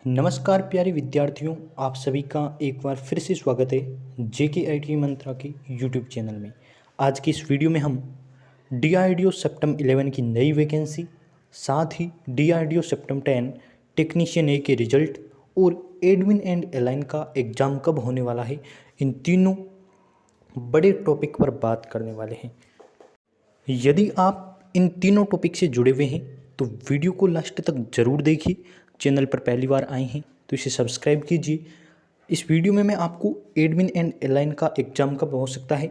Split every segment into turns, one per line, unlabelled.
नमस्कार प्यारे विद्यार्थियों, आप सभी का एक बार फिर से स्वागत है JKIT मंत्रा के यूट्यूब चैनल में। आज की इस वीडियो में हम DRDO सेप्टम 11 की नई वैकेंसी, साथ ही DRDO सेप्टम 10 टेक्नीशियन ए के रिजल्ट और एडमिन एंड अलाइन का एग्ज़ाम कब होने वाला है, इन तीनों बड़े टॉपिक पर बात करने वाले हैं। यदि आप इन तीनों टॉपिक से जुड़े हुए हैं तो वीडियो को लास्ट तक ज़रूर देखिए। चैनल पर पहली बार आए हैं तो इसे सब्सक्राइब कीजिए। इस वीडियो में मैं आपको एडमिन एंड अलाइन का एग्ज़ाम कब हो सकता है,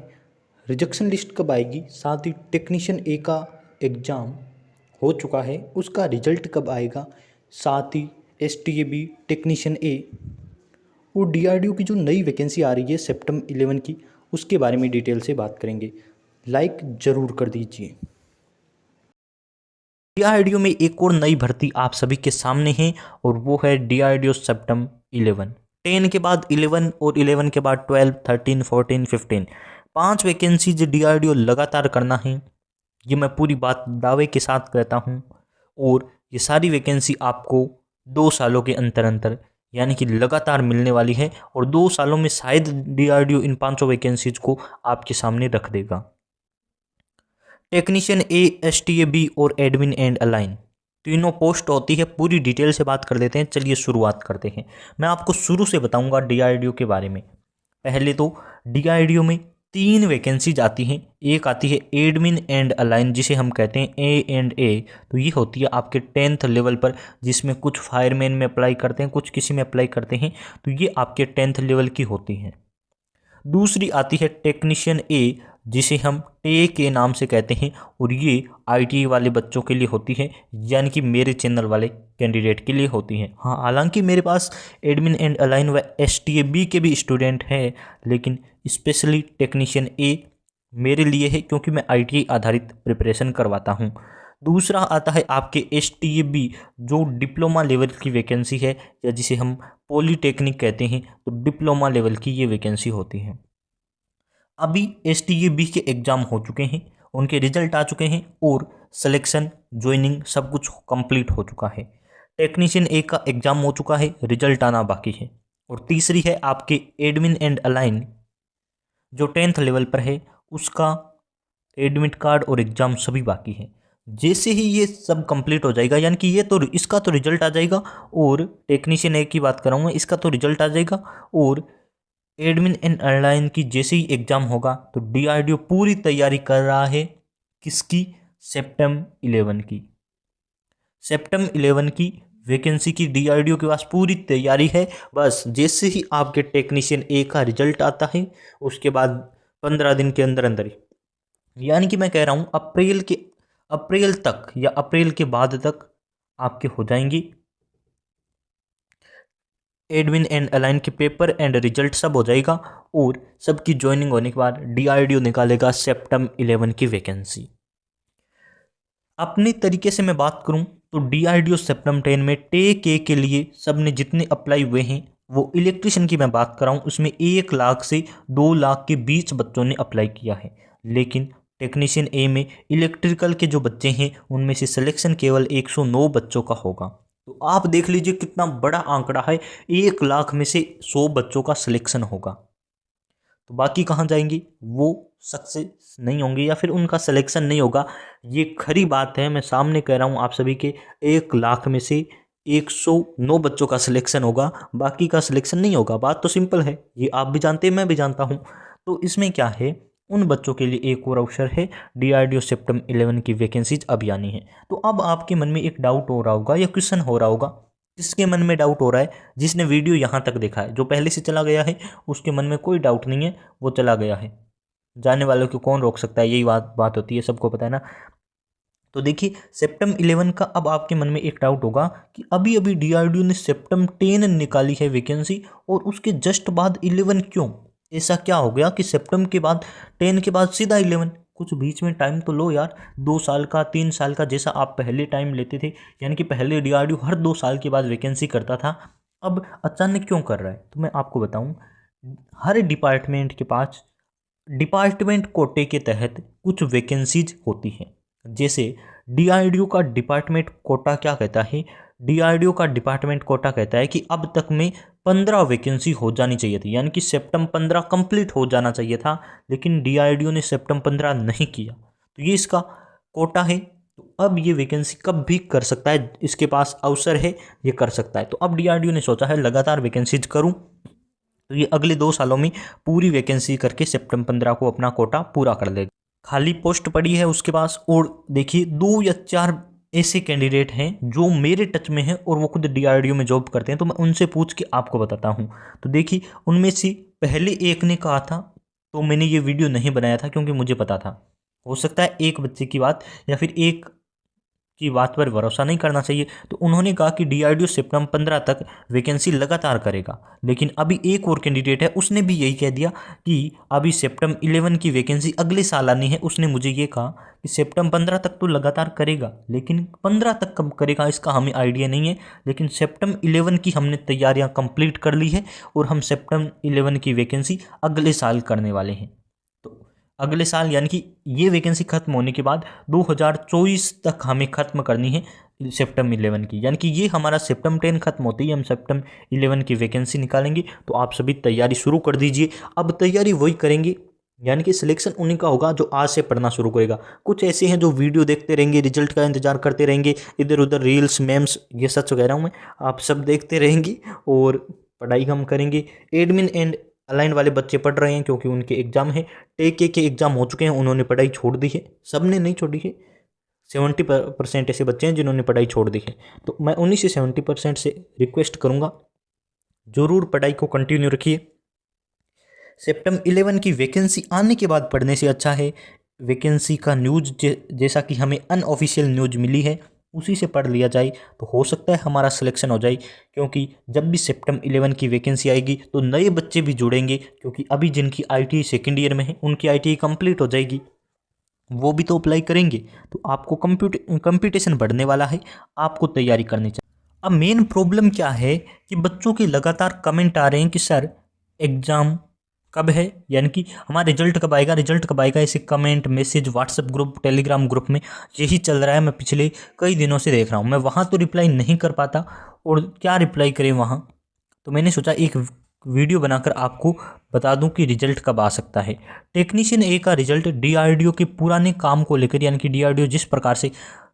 रिजेक्शन लिस्ट कब आएगी, साथ ही टेक्नीशियन ए का एग्ज़ाम हो चुका है उसका रिजल्ट कब आएगा, साथ ही STAB टेक्नीशियन ए और DRDO की जो नई वैकेंसी आ रही है सेप्टम 11 की, उसके बारे में डिटेल से बात करेंगे। लाइक ज़रूर कर दीजिए। DRDO में एक और नई भर्ती आप सभी के सामने है और वो है DRDO सेप्टम 11। 10 के बाद 11 और 11 के बाद 12, 13, 14, 15, 5 वैकेंसीज DRDO लगातार करना है। ये मैं पूरी बात दावे के साथ कहता हूँ और ये सारी वैकेंसी आपको 2 सालों के अंतर अंतर यानी कि लगातार मिलने वाली है और 2 सालों में शायद DRDO इन 5 वैकेंसीज को आपके सामने रख देगा। टेक्नीशियन ए, STAB और एडमिन एंड अलाइन तीनों पोस्ट होती है। पूरी डिटेल से बात कर लेते हैं। चलिए शुरुआत करते हैं। मैं आपको शुरू से बताऊंगा DRDO के बारे में। पहले तो DRDO में 3 वैकेंसीज आती हैं। एक आती है एडमिन एंड अलाइन जिसे हम कहते हैं A&A। तो ये होती है आपके 10th लेवल पर, जिसमें कुछ फायरमैन में अप्लाई करते हैं, कुछ किसी में अप्लाई करते हैं। तो ये आपके 10th लेवल की होती हैं। दूसरी आती है टेक्नीशियन ए, जिसे हम टे के नाम से कहते हैं और ये ITI वाले बच्चों के लिए होती है, यानी कि मेरे चैनल वाले कैंडिडेट के लिए होती हैं। हाँ, हालांकि मेरे पास एडमिन एंड अलाइन व STAB के भी स्टूडेंट हैं, लेकिन स्पेशली टेक्नीशियन ए मेरे लिए है क्योंकि मैं ITI आधारित प्रिपरेशन करवाता हूँ। दूसरा आता है आपके STAB, जो डिप्लोमा लेवल की वैकेंसी है या जिसे हम पॉलीटेक्निक कहते हैं। तो डिप्लोमा लेवल की ये वैकेंसी होती है। अभी STAB के एग्ज़ाम हो चुके हैं, उनके रिजल्ट आ चुके हैं और सिलेक्शन, ज्वाइनिंग सब कुछ कंप्लीट हो चुका है। टेक्नीशियन ए का एग्ज़ाम हो चुका है, रिजल्ट आना बाकी है। और तीसरी है आपके एडमिन एंड अलाइन, जो 10th लेवल पर है, उसका एडमिट कार्ड और एग्ज़ाम सभी बाकी है। जैसे ही ये सब कंप्लीट हो जाएगा, यानी कि ये तो इसका तो रिजल्ट आ जाएगा और टेक्नीशियन ए की बात कराऊंगा, इसका तो रिजल्ट आ जाएगा और एडमिन एंड अलाइन की जैसे ही एग्ज़ाम होगा तो DRDO पूरी तैयारी कर रहा है। किसकी? सेप्टम 11 की। सेप्टम 11 की वैकेंसी की DRDO के पास पूरी तैयारी है। बस जैसे ही आपके टेक्नीशियन ए का रिजल्ट आता है उसके बाद 15 दिन के अंदर अंदर ही, यानी कि मैं कह रहा हूँ अप्रैल तक या अप्रैल के बाद तक आपके हो जाएंगी एडमिन एंड अलाइन के पेपर एंड रिजल्ट सब हो जाएगा और सबकी ज्वाइनिंग होने के बाद DRDO निकालेगा सेप्टम 11 की वैकेंसी। अपने तरीके से मैं बात करूं तो DRDO सेप्टम 10 में टे के लिए सब ने जितने अप्लाई हुए हैं, वो इलेक्ट्रिशियन की मैं बात कर रहा हूँ, उसमें 1 लाख से 2 लाख के बीच बच्चों ने अप्लाई किया है। लेकिन टेक्नीशियन ए में इलेक्ट्रिकल के जो बच्चे हैं उनमें से सिलेक्शन केवल 109 बच्चों का होगा। तो आप देख लीजिए कितना बड़ा आंकड़ा है। 1 लाख में से 100 बच्चों का सिलेक्शन होगा, तो बाकी कहाँ जाएंगे? वो सक्सेस नहीं होंगे या फिर उनका सिलेक्शन नहीं होगा। ये खरी बात है, मैं सामने कह रहा हूँ आप सभी के। 1 लाख में से 109 बच्चों का सिलेक्शन होगा, बाकी का सिलेक्शन नहीं होगा। बात तो सिंपल है, ये आप भी जानते हैं, मैं भी जानता हूँ। तो इसमें क्या है, उन बच्चों के लिए एक और अवसर है। DRDO सेप्टम 11 की वैकेंसीज अब आनी है। तो अब आपके मन में एक डाउट हो रहा होगा या क्वेश्चन हो रहा होगा, जिसके मन में डाउट हो रहा है, जिसने वीडियो यहाँ तक देखा है, जो पहले से चला गया है उसके मन में कोई डाउट नहीं है, वो चला गया है। जाने वालों को कौन रोक सकता है, यही बात होती है, सबको पता है ना। तो देखिए, सेप्टम 11 का अब आपके मन में एक डाउट होगा कि अभी अभी DRDO ने सेप्टम 10 निकाली है वैकेंसी और उसके जस्ट बाद 11 क्यों? ऐसा क्या हो गया कि सेप्टम के बाद 10 के बाद सीधा 11? कुछ बीच में टाइम तो लो यार, 2 साल का, 3 साल का, जैसा आप पहले टाइम लेते थे। यानी कि पहले DRDO हर 2 साल के बाद वैकेंसी करता था, अब अचानक क्यों कर रहा है? तो मैं आपको बताऊं, हर डिपार्टमेंट के पास डिपार्टमेंट कोटे के तहत कुछ वैकेंसीज होती हैं। जैसे DRDO का डिपार्टमेंट कोटा क्या कहता है, डीआरडीओ का डिपार्टमेंट कोटा कहता है कि अब तक में 15 वैकेंसी हो जानी चाहिए थी, यानी कि सितंबर 15 कंप्लीट हो जाना चाहिए था, लेकिन डीआरडीओ ने सितंबर 15 नहीं किया। तो ये इसका कोटा है। तो अब ये वैकेंसी कब भी कर सकता है, इसके पास अवसर है, ये कर सकता है। तो अब डीआरडीओ ने सोचा है लगातार वैकेंसीज करूं, तो ये अगले 2 सालों में पूरी वैकेंसी करके सितंबर 15 को अपना कोटा पूरा कर लेगा। खाली पोस्ट पड़ी है उसके पास, और देखिए 2 या 4 ऐसे कैंडिडेट हैं जो मेरे टच में हैं और वो खुद डीआरडीओ में जॉब करते हैं, तो मैं उनसे पूछ के आपको बताता हूँ। तो देखिए उनमें से पहले एक ने कहा था, तो मैंने ये वीडियो नहीं बनाया था क्योंकि मुझे पता था हो सकता है एक बच्चे की बात या फिर एक की बात पर भरोसा नहीं करना चाहिए। तो उन्होंने कहा कि डीआरडीओ सितंबर 15 तक वैकेंसी लगातार करेगा। लेकिन अभी एक और कैंडिडेट है, उसने भी यही कह दिया कि अभी सितंबर 11 की वैकेंसी अगले साल आनी है। उसने मुझे ये कहा कि सितंबर 15 तक तो लगातार करेगा, लेकिन 15 तक कब करेगा इसका हमें आइडिया नहीं है। लेकिन सितंबर 11 की हमने तैयारियां कंप्लीट कर ली है और हम सितंबर 11 की वैकेंसी अगले साल करने वाले हैं। तो अगले साल यानी कि ये वैकेंसी खत्म होने के बाद 2024 तक हमें खत्म करनी है सितंबर 11 की, यानी कि ये हमारा सितंबर 10 खत्म होते ही हम सितंबर 11 की वैकेंसी निकालेंगे। तो आप सभी तैयारी शुरू कर दीजिए। अब तैयारी वही करेंगे, यानी कि सिलेक्शन उन्हीं का होगा जो आज से पढ़ना शुरू करेगा। कुछ ऐसे हैं जो वीडियो देखते रहेंगे, रिजल्ट का इंतजार करते रहेंगे, इधर उधर रील्स मेम्स, ये सच कह रहा हूँ मैं, आप सब देखते रहेंगे और पढ़ाई हम करेंगे। एडमिन एंड अलाइन वाले बच्चे पढ़ रहे हैं क्योंकि उनके एग्जाम है। टेके के एग्जाम हो चुके हैं, उन्होंने पढ़ाई छोड़ दी है। सब ने नहीं छोड़ी है, 70% ऐसे बच्चे हैं जिन्होंने पढ़ाई छोड़ दी है। तो मैं उन्हीं से 70% से रिक्वेस्ट करूंगा, जरूर पढ़ाई को कंटिन्यू रखिए। सितंबर 11 की वैकेंसी आने के बाद पढ़ने से अच्छा है वैकेंसी का न्यूज़ जैसा कि हमें अनऑफिशियल न्यूज़ मिली है उसी से पढ़ लिया जाए, तो हो सकता है हमारा सिलेक्शन हो जाए। क्योंकि जब भी सितंबर 11 की वैकेंसी आएगी तो नए बच्चे भी जुड़ेंगे, क्योंकि अभी जिनकी आईटीआई सेकेंड ईयर में है उनकी आईटीआई कंप्लीट हो जाएगी, वो भी तो अप्लाई करेंगे। तो आपको कंपटीशन बढ़ने वाला है, आपको तैयारी करनी चाहिए। अब मेन प्रॉब्लम क्या है कि बच्चों के लगातार कमेंट आ रहे हैं कि सर एग्ज़ाम कब है, यानी कि हमारा रिजल्ट कब आएगा, रिजल्ट कब आएगा, ऐसे comment message WhatsApp group Telegram group में यही चल रहा है। मैं पिछले कई दिनों से देख रहा हूँ, मैं वहाँ तो रिप्लाई नहीं कर पाता, और क्या रिप्लाई करें वहाँ। तो मैंने सोचा एक वीडियो बनाकर आपको बता दूं कि रिजल्ट कब आ सकता है। टेक्नीशियन ए का रिजल्ट डीआरडीओ के पुराने काम को लेकर, यानी कि डीआरडीओ जिस प्रकार से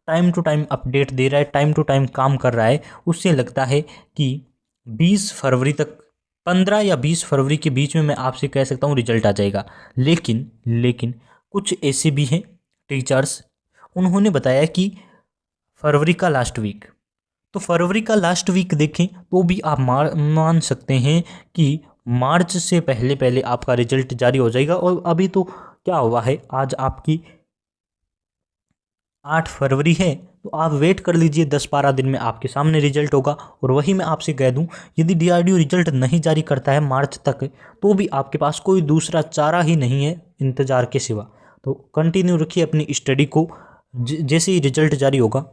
टाइम टू टाइम अपडेट दे रहा है, टाइम टू टाइम काम कर रहा है, उससे लगता है कि 20 फरवरी तक, 15 या 20 फरवरी के बीच में मैं आपसे कह सकता हूँ रिजल्ट आ जाएगा। लेकिन कुछ ऐसे भी हैं टीचर्स, उन्होंने बताया कि फरवरी का लास्ट वीक, तो फरवरी का लास्ट वीक देखें तो भी आप मान सकते हैं कि मार्च से पहले पहले आपका रिजल्ट जारी हो जाएगा। और अभी तो क्या हुआ है, आज आपकी 8 फरवरी है, तो आप वेट कर लीजिए, 10-12 दिन में आपके सामने रिजल्ट होगा। और वही मैं आपसे कह दूं, यदि डीआरडीओ रिजल्ट नहीं जारी करता है मार्च तक, तो भी आपके पास कोई दूसरा चारा ही नहीं है इंतज़ार के सिवा। तो कंटिन्यू रखिए अपनी स्टडी को, जैसे ही रिजल्ट जारी होगा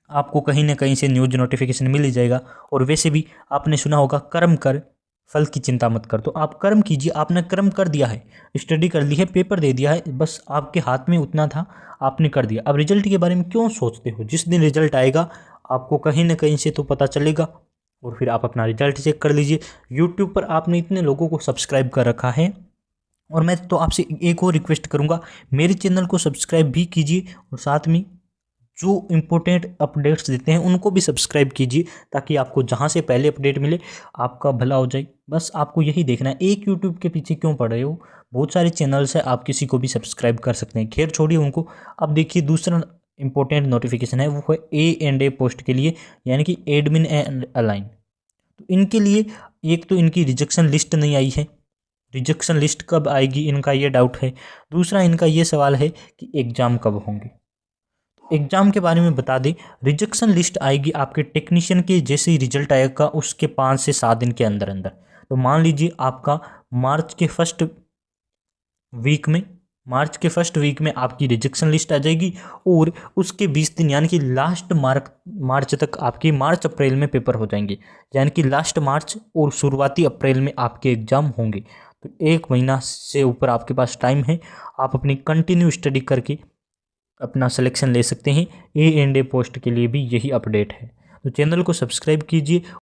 आपको कहीं ना कहीं से न्यूज नोटिफिकेशन मिल ही जाएगा। और वैसे भी आपने सुना होगा कर्म कर फल की चिंता मत कर, तो आप कर्म कीजिए। आपने कर्म कर दिया है, स्टडी कर ली है, पेपर दे दिया है, बस आपके हाथ में उतना था, आपने कर दिया। अब रिजल्ट के बारे में क्यों सोचते हो, जिस दिन रिजल्ट आएगा आपको कहीं ना कहीं से तो पता चलेगा, और फिर आप अपना रिजल्ट चेक कर लीजिए। यूट्यूब पर आपने इतने लोगों को सब्सक्राइब कर रखा है, और मैं तो आपसे एक और रिक्वेस्ट करूँगा, मेरे चैनल को सब्सक्राइब भी कीजिए, और साथ में जो इम्पोर्टेंट अपडेट्स देते हैं उनको भी सब्सक्राइब कीजिए, ताकि आपको जहां से पहले अपडेट मिले आपका भला हो जाए। बस आपको यही देखना है, एक यूट्यूब के पीछे क्यों पड़ रहे हो, बहुत सारे चैनल्स हैं, आप किसी को भी सब्सक्राइब कर सकते हैं। खैर छोड़िए उनको। अब देखिए दूसरा इंपॉर्टेंट नोटिफिकेशन है, वो है A&A पोस्ट के लिए, यानी कि एडमिन एंड अलाइन। तो इनके लिए एक तो इनकी रिजेक्शन लिस्ट नहीं आई है, रिजेक्शन लिस्ट कब आएगी इनका ये डाउट है। दूसरा इनका ये सवाल है कि एग्ज़ाम कब होंगे। एग्ज़ाम के बारे में बता दें, रिजेक्शन लिस्ट आएगी आपके टेक्नीशियन के जैसे ही रिजल्ट आएगा उसके 5 से 7 दिन के अंदर अंदर। तो मान लीजिए आपका मार्च के फर्स्ट वीक में आपकी रिजेक्शन लिस्ट आ जाएगी, और उसके 20 दिन यानी कि लास्ट मार्च तक आपकी मार्च अप्रैल में पेपर हो जाएंगे, यानी कि लास्ट मार्च और शुरुआती अप्रैल में आपके एग्ज़ाम होंगे। तो 1 महीना से ऊपर आपके पास टाइम है, आप अपनी कंटिन्यू स्टडी करके अपना सिलेक्शन ले सकते हैं। A&A पोस्ट के लिए भी यही अपडेट है। तो चैनल को सब्सक्राइब कीजिए